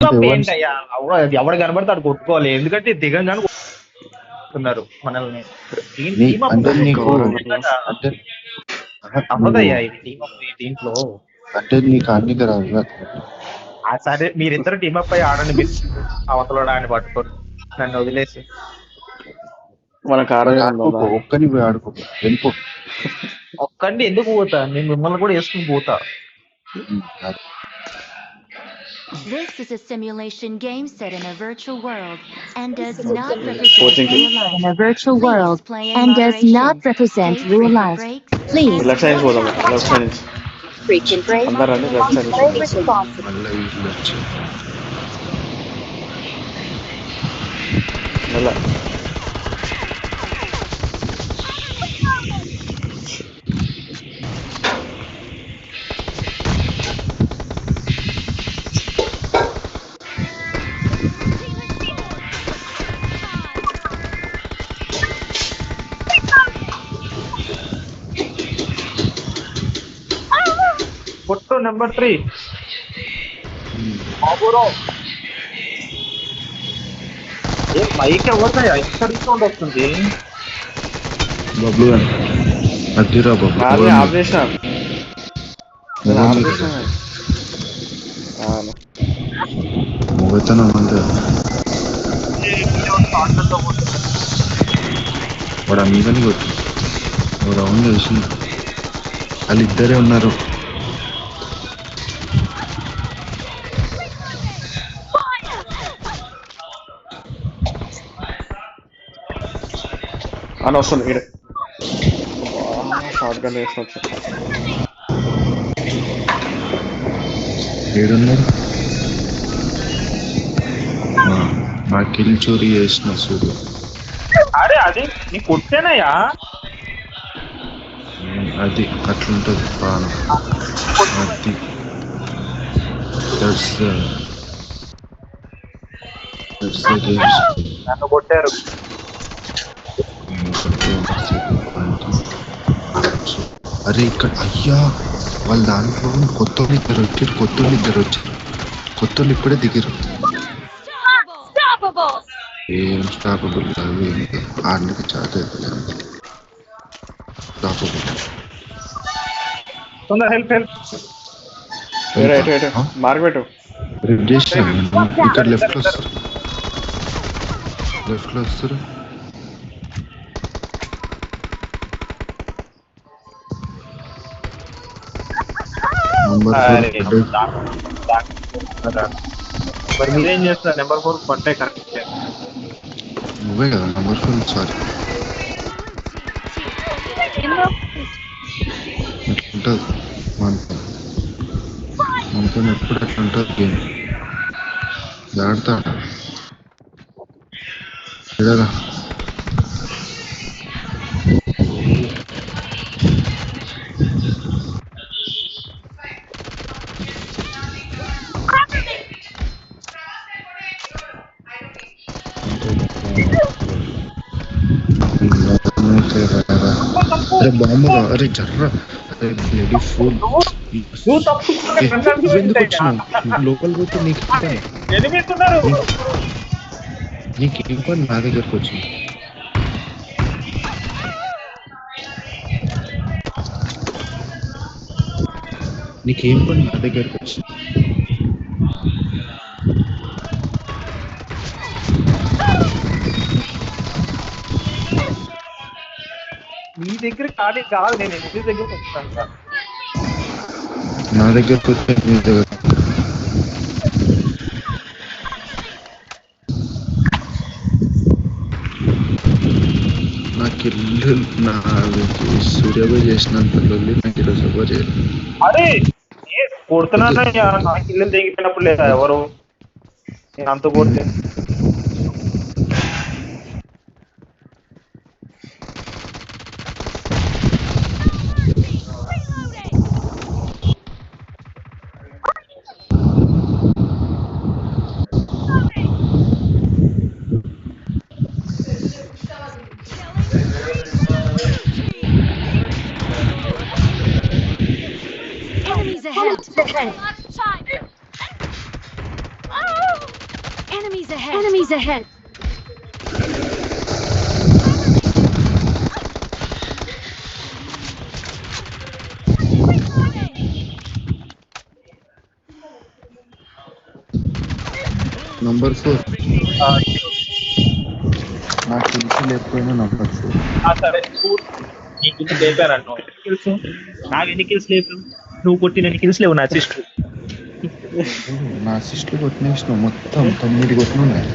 Up ఏంటయ్యా? ఎవడు కనబడితే అటు కొట్టుకోవాలి, ఎందుకంటే దిగంగానే కొట్టుకున్నారు మనల్ని. టీమ్ అప్ అంటే నీకు అంటే అవ్వదయ్యా ఇది టీమ్ అప్ దీంట్లో. అంటే నీకు అన్ని రాదు. సరే మీరిద్దరు టీమ్ అప్ అయ్యి ఆడండి, మీరు అవతల ఆడిని పట్టుకోరు, నన్ను వదిలేసి. మనకు ఒక్కని పోయి ఆడుకో, వెళ్ళిపో. ఒక్కడిని ఎందుకు పోతా, నేను మిమ్మల్ని కూడా వేసుకుని పోతా. This is a simulation game set in a virtual world and does not represent real life. In a virtual world and does not represent real life. Please. Left side go left side. Preach and pray. Andarani left side. మళ్ళీ వీళ్ళు వచ్చి Nalla. కొట్టు number 3 బాబురో. ఏ mic ఎవరిదయ్యా ఇక్కడ sound వస్తుంది? బబ్లు అదిరా బబ్లు నాది operation. మొగతనం అంటే వాడు మీదని కొట్టు, వాడు అవును తెలిసి వాళ్ళు ఇద్దరే ఉన్నారు. అని వస్తుంది ఇక్కడ షార్ట్ గన్ వేసుకోవచ్చు. ఏడున్నారు? మా కిల్ చోరీ చేసిన సూర్య. అరే అది నీ కొట్టేనయ్యా, అది అట్లుంటది ప్రాణం. అది నన్ను కొట్టారు. అరే ఇక్కడ అయ్యా వాళ్ళ దాంట్లో కొత్త ఇద్దరు వచ్చారు. కొత్తోళ్ళు ఇప్పుడే దిగారు. ఏం స్టాపబుల్ కాదు, ఆడనికి చాట్ అవుతుంది. స్టాపబుల్ హెల్ప్ మార్క్ పెట్టు. ఇక్కడ లెఫ్ట్ లో వస్తారు. మరి మీరేం చేస్తారు? నెంబర్ 4 పట్టే కరెక్ట్ నువ్వే కదా నెంబర్ 4. సారీ ఉంటుంది మనతో ఎప్పుడు అట్లా ఉంటుంది గేమ్. ఆడతాడు చూడరా. అరే బాంబు, అరే జర్ర, అరే బ్లడీ ఫుల్. ఎందుకు వచ్చినావు లోపల పోతే? నీకేం పని నా దగ్గరకు వచ్చింది? నీకేం పని నా దగ్గరకు వచ్చింది? మీ దగ్గర కాదు, నేను ఇంటి దగ్గరకు వస్తాను సార్. నా దగ్గరకు వస్తే మీ దగ్గర నాకు ఇల్లు నా సూర్యాబాయ్ చేసినంత నాకు ఈరోజు ఎవరు చేయలేదు. అరే కొడుతున్నానయ్యా, నాకు ఇల్లు తెగిపోయినప్పుడు లేదా ఎవరు నేను అంత కొడితే? Enemies ahead. Enemies ahead. Enemies ahead. Number 4 ఆ, నాకు తెలిసి లేకపోయినా నంబర్ 4. సరే చూడు, నీ కింద లేపాను తెలుసు. నాకు ఎన్ని కిల్స్ లేవు, నువ్వు కొట్టిన ఎన్ని కిల్స్ లేవు నా అసిస్ట్. నా అసిస్ట్లు కొట్టినేసిన మొత్తం 9 కొట్టిన ఉన్నాయి.